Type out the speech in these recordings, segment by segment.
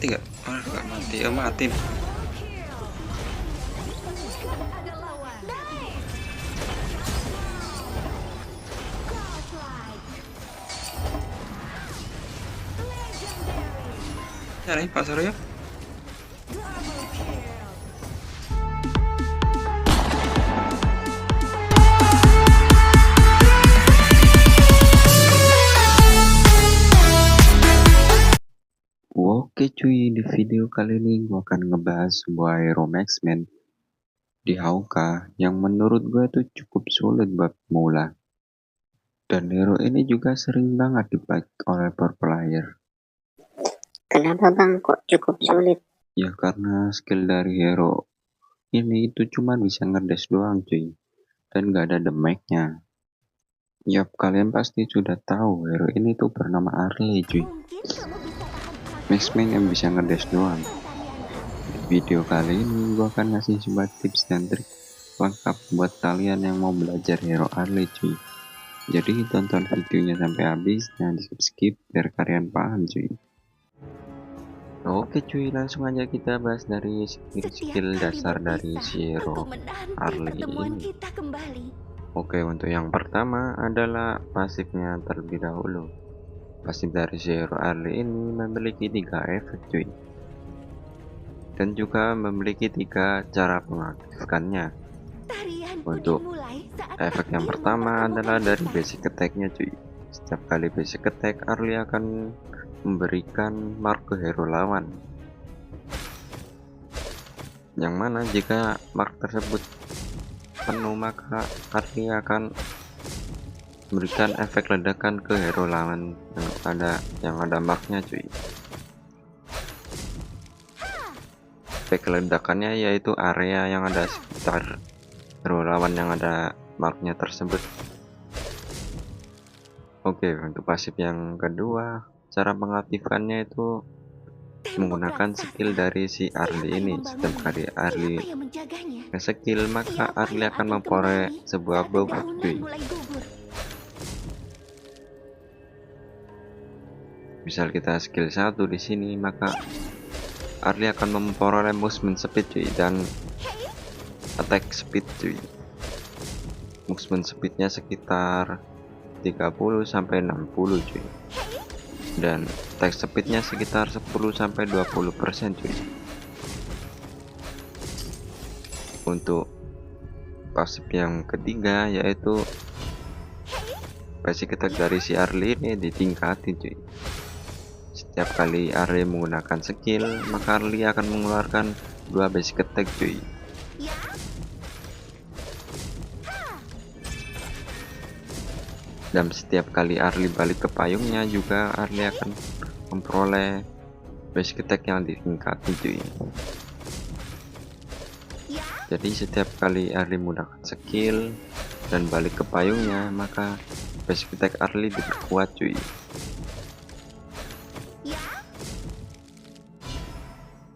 mati gak? Oh gak mati, mati. Cari pasar ya. Oke cuy, di video kali ini gue akan ngebahas sebuah hero Maxman di HOK yang menurut gue tuh cukup sulit buat pemula. Dan hero ini juga sering banget dipakai oleh pro player. Kenapa bang kok cukup sulit? Ya karena skill dari hero ini itu cuma bisa ngedes doang cuy, dan gak ada damage-nya. Yap, kalian pasti sudah tahu hero ini tuh bernama Arley cuy, Maxman yang bisa ngedes doang. Di video kali ini gue akan ngasih sebuah tips dan trik lengkap buat kalian yang mau belajar hero Arley cuy. Jadi tonton videonya sampai habis, jangan di skip biar kalian paham cuy. Oke cuy, langsung aja kita bahas dari skill dasar dari si hero Arley ini. Oke, untuk yang pertama adalah pasifnya terlebih dahulu. Pasif dari si hero Arley ini memiliki 3 efek cuy, dan juga memiliki 3 cara mengaktifkannya. Untuk efek yang pertama adalah dari basic attack-nya cuy. Setiap kali basic attack, Arley akan memberikan mark ke hero lawan, yang mana jika mark tersebut penuh maka Arley akan memberikan efek ledakan ke hero lawan yang ada marknya cuy. Efek ledakannya yaitu area yang ada sekitar hero lawan yang ada marknya tersebut. Oke, untuk pasif yang kedua, cara mengaktifkannya itu menggunakan skill dari si Arley ini. Setiap kali Arley nge-skill, maka Arley akan memperoleh sebuah buff cuy. Misal kita skill 1 di sini, maka Arley akan memperoleh movement speed cuy, dan attack speed cuy. Movement speednya sekitar 30 sampai 60 cuy, dan attack speednya sekitar 10 sampai 20% cuy. Untuk pasif yang ketiga yaitu basic attack dari si Arley ini ditingkatin cuy. Setiap kali Arley menggunakan skill, maka Arley akan mengeluarkan 2 basic attack cuy. Dan setiap kali Arley balik ke payungnya juga Arley akan memperoleh basic attack yang ditingkatin cuy. Jadi setiap kali Arley menggunakan skill dan balik ke payungnya, maka basic attack Arley diperkuat cuy.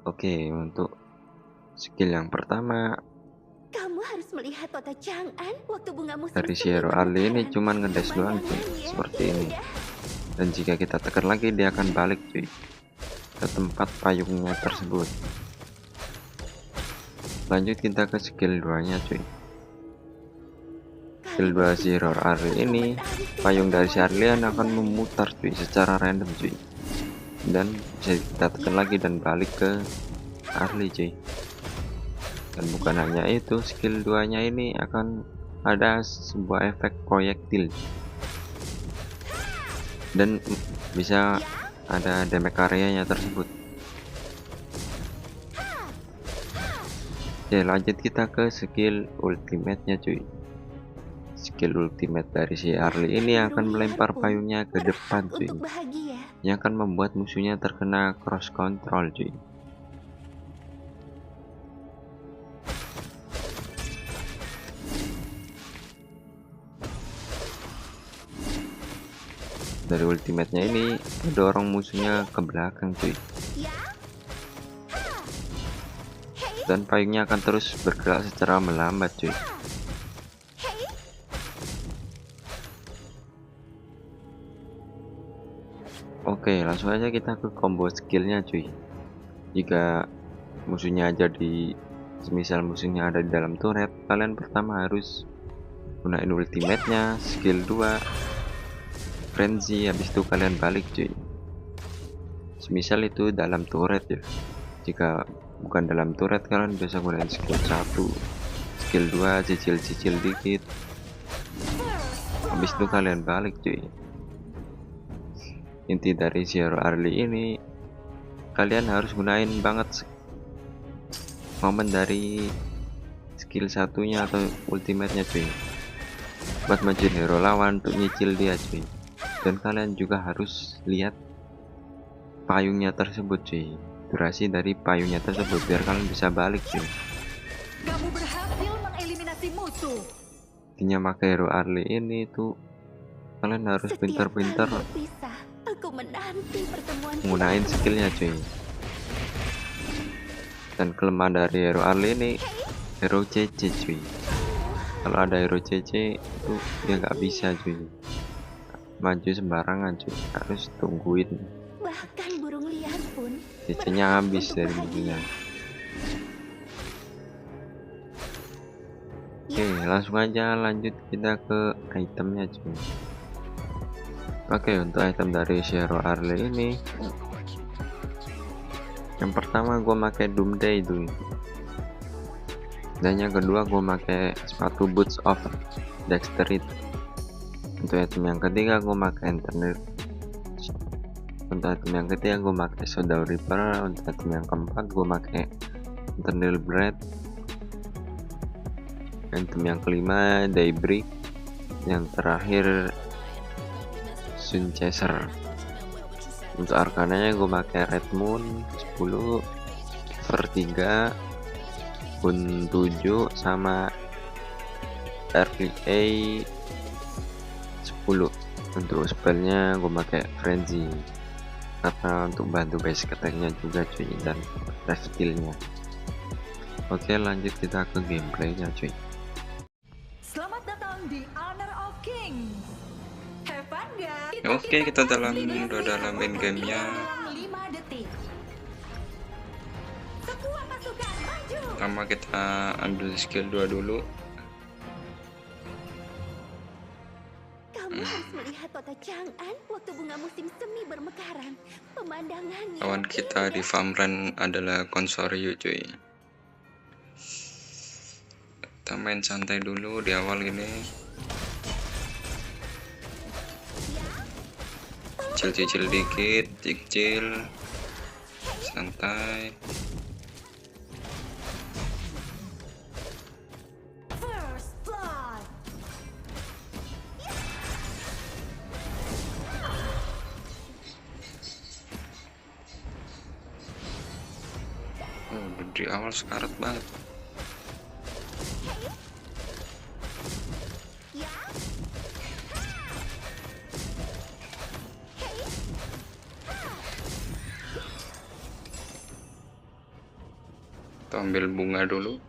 Oke, untuk skill yang pertama dari si hero Arley ini cuman ngedes doang cuy, seperti ini. Dan jika kita tekan lagi, dia akan balik cuy ke tempat payungnya tersebut. Lanjut kita ke skill 2 nya cuy. Skill 2 si hero Arley ini, payung dari si Arley akan memutar cuy secara random cuy, dan bisa kita tekan lagi dan balik ke Arley cuy. Dan bukan hanya itu, skill 2 nya ini akan ada sebuah efek proyektil, dan bisa ada damage areanya tersebut. Oke, lanjut kita ke skill ultimate nya cuy. Skill ultimate dari si Arley ini akan melempar payungnya ke depan cuy, yang akan membuat musuhnya terkena cross control cuy. Dari ultimate-nya ini mendorong musuhnya ke belakang cuy, dan payungnya akan terus bergerak secara melambat cuy. Oke, langsung aja kita ke combo skillnya cuy. Jika musuhnya aja semisal musuhnya ada di dalam turret, kalian pertama harus gunain ultimate-nya, skill 2 frenzy, habis itu kalian balik cuy. Semisal itu dalam turret ya. Jika bukan dalam turret, kalian bisa gunain skill 1, skill 2 cicil-cicil dikit, habis itu kalian balik cuy. Inti dari Zero Early ini, kalian harus gunain banget momen dari skill satunya atau ultimate-nya cuy, buat majuin hero lawan untuk nyicil dia cuy. Dan kalian juga harus lihat payungnya tersebut cuy, durasi dari payungnya tersebut, biar kalian bisa balik cuy. Kamu berhasil mengeliminasi musuh. Intinya pakai hero early ini tuh kalian harus pintar-pintar menggunain skillnya cuy. Dan kelemahan dari hero early ini, hero CC cuy. Kalau ada hero CC itu dia nggak bisa cuy maju sembarangan cuy, harus tungguin. Bahkan burung liar pun CC-nya habis dari musuhnya. Oke, langsung aja lanjut kita ke itemnya cuy. Oke, untuk item dari Zero Early ini, yang pertama gue pakai Doomsday itu, dan yang kedua gue pakai sepatu boots of dexterity. Untuk item yang ketiga gue pakai internet. Untuk item yang ketiga gue pakai Shadow Reaper. Untuk item yang keempat gue pakai internal bread. Item yang kelima Daybreak. Yang terakhir Sun Chaser. Untuk arkananya gue pakai Red Moon 10, Vertiga, Boon 7, sama Early A 10. Untuk spellnya gue pakai Frenzy karena untuk bantu basic attack-nya juga cuy, dan life skill-nya. Oke, lanjut kita ke gameplaynya cuy. Selamat datang di Honor of Kings. Have fun guys. Oke, kita udah dalam main gamenya. 5 detik. Semua pasukan maju. Pertama kita ambil skill 2 dulu. kamu harus melihat kota Chang'an waktu bunga musim semi bermekaran. Pemandangannya Lawan kita di farmland adalah Consoryu cuy. Kita main santai dulu di awal ini. Cicil-cicil dikit, cicil, santai. First blood. Oh, di awal sekarat banget. ya. Kita ambil bunga dulu.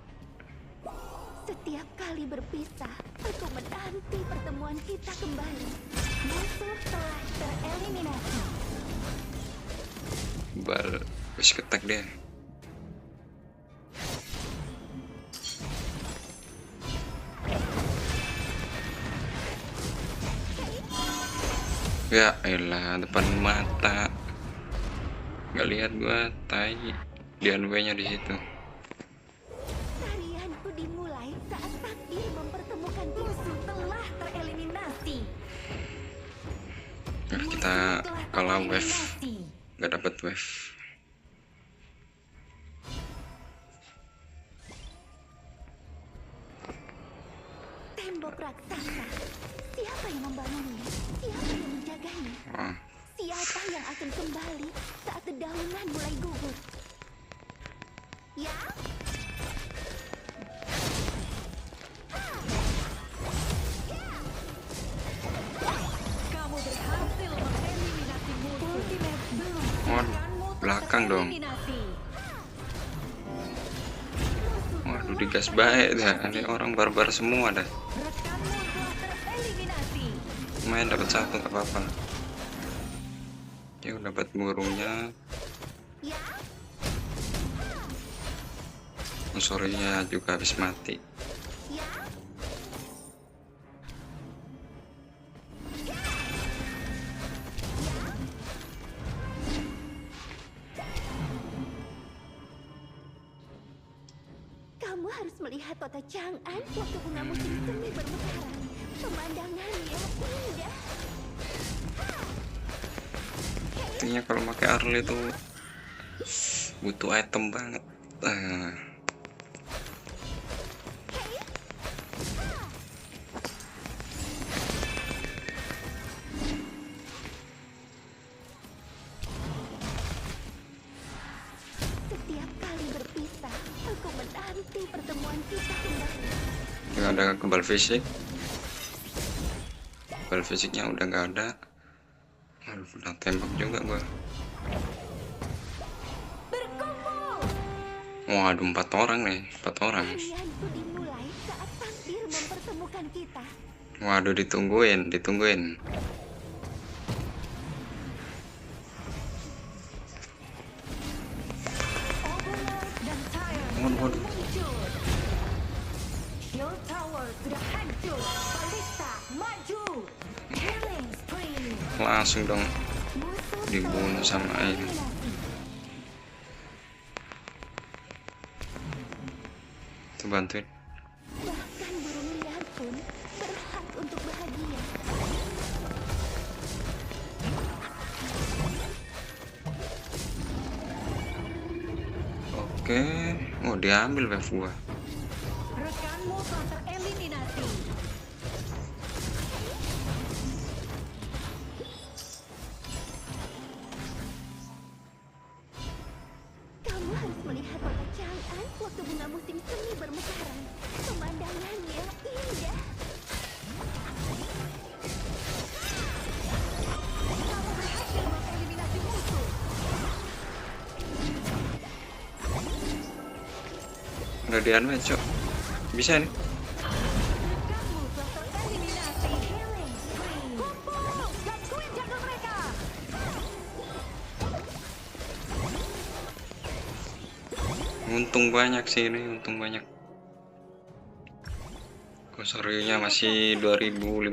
Setiap kali berpisah, aku menanti pertemuan kita kembali. Musuh telah tereliminasi. Bal, wis ketek deh. Ya elah, depan mata. Nggak lihat gua, tai. Di nya di situ. Tarianku dimulai saat takdir mempertemukan kita. Musuh telah tereliminasi. Nah, kita kalah wave, nggak dapat wave. Tembok raksasa. Siapa yang membangunnya? Siapa yang menjaganya? Wah, Siapa yang akan kembali saat dedaunan mulai gugur? Ya? Kamu berhasil mengeliminasi musuh. Ultimate belum. waduh, belakang dong. Eliminasi. Waduh, digas baik dah. Ini orang barbar semua dah. Rekanmu telah tereliminasi. Main dapat satu nggak apa-apa. Yuk, dapat burungnya. Ya? Musuhnya juga habis mati. Kamu harus melihat kota Chang'an waktu bunga musim semi bermekaran. Pemandangannya indah. Intinya kalau pakai Arli itu butuh item banget. Setiap kali berpisah, aku menanti pertemuan kita kembali. Yang ada kebal fisik. Kebal fisiknya udah nggak ada. Aduh, udah tembak juga gua. Waduh, 4 orang nih, 4 orang. Harianku dimulai saat takdir mempertemukan kita. Waduh, ditungguin. Overlord dan Tyrant Waduh. muncul. Shield Tower sudah hancur. Ballista maju. Killing spree. Langsung dong Musuh dibunuh sama ini. eliminasi. Tuh, bantuin. Bahkan burung liar pun berhak untuk bahagia. Oke, oh diambil wave gua. Rekanmu telah tereliminasi. Kamu harus melihat kota Chang'an waktu bunga musim semi bermekaran. Pemandangannya indah. Kamu berhasil mengeliminasi musuh. Udah diambil, cok. Bisa nih. Rekanmu telah tereliminasi. Killing spree. Kumpul, gangguin jaga mereka. Untung banyak sih ini, untung banyak. Kosorinya masih 2.500,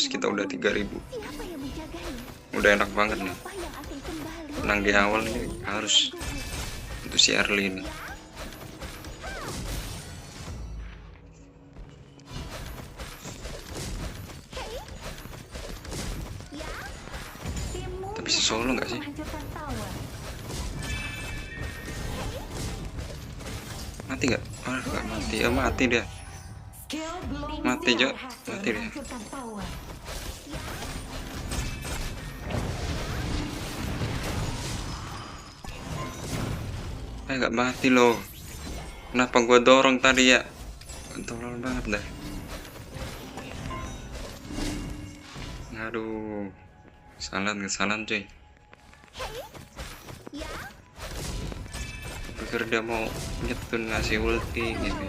kita udah 3.000. Siapa yang menjaganya? Udah enak banget nih. Siapa yang akan kembali? Menang di awal ini harus untuk si Arli ini. Timmu Tapi si Solo nggak sih? menghancurkan tower. Mati nggak? Ah, nggak mati. Ya mati dia. Skill belum Mati, Jo. berhasil Mati dia. menghancurkan tower. Nggak mati loh. Kenapa gua dorong tadi ya? Tolol banget dah. Aduh. Kesalahan cuy. Pikir dia mau nyetun ngasih ulti gitu.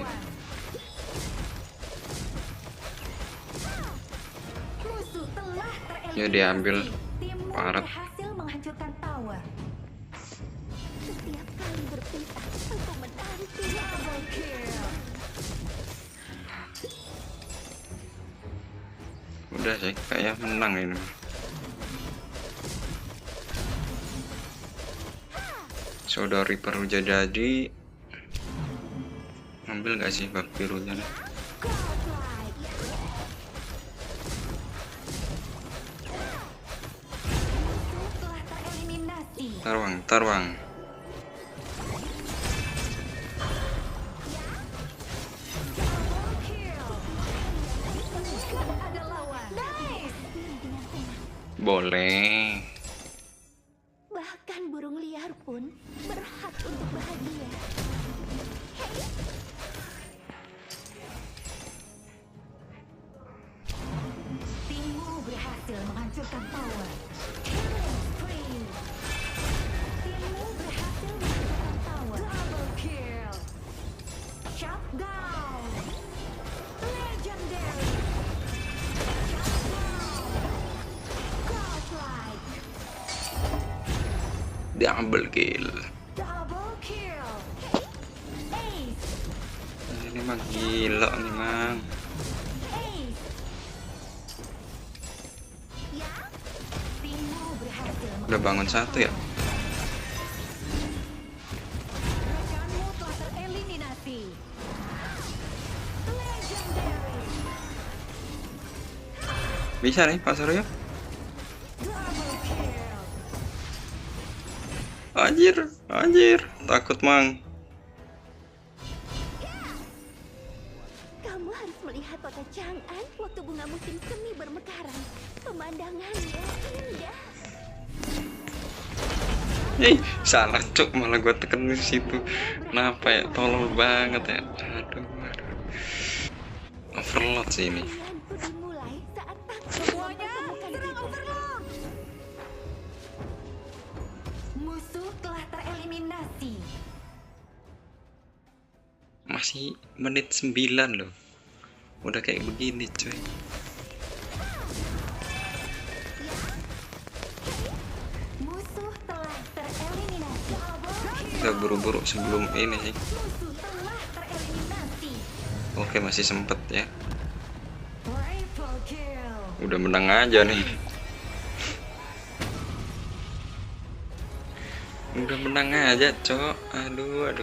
Musuh telah tereliminasi. Ya diambil. Timmu Parah. berhasil menghancurkan tower. Setiap kali berpisah, aku menanti. Double kill. Udah sih, kayaknya menang ini. Saudara Reaper udah jadi. Ambil gak sih bak birunya nih? Godlike. Musuh telah tereliminasi. Tarwang. Double kill. Gak ada lawan. Nice. Boleh. Bahkan burung liar pun berhak untuk bahagia. Timmu berhasil menghancurkan tower. Killing spree. Timmu berhasil menghancurkan tower. Double kill. Shut down. Legendary. Shut down. Godlike. Double kill. Double kill. Ace. Emang gila nih mang. Ace. Ya, Timmu berhasil. Udah bangun satu ya. Rekanmu telah tereliminasi. Legendary. Bisa nih Pak Suryo. Double kill. Anjir, takut mang. kamu harus melihat kota Chang'an waktu bunga musim semi bermekaran. Pemandangannya indah. Salah cuk, malah gua tekan di situ. Kenapa ya? Tolol banget ya. Aduh. Overload sih ini. Kalianku dimulai saat takut Semuanya mempertemukan serang kita. Overlord. Musuh telah tereliminasi. Masih menit 9 loh. Udah kayak begini coy. Musuh telah tereliminasi. Kita buru-buru sebelum ini sih. Musuh telah tereliminasi. Oke, masih sempet ya. Triple kill. Udah menang aja nih. Udah menang aja, cok. Aduh.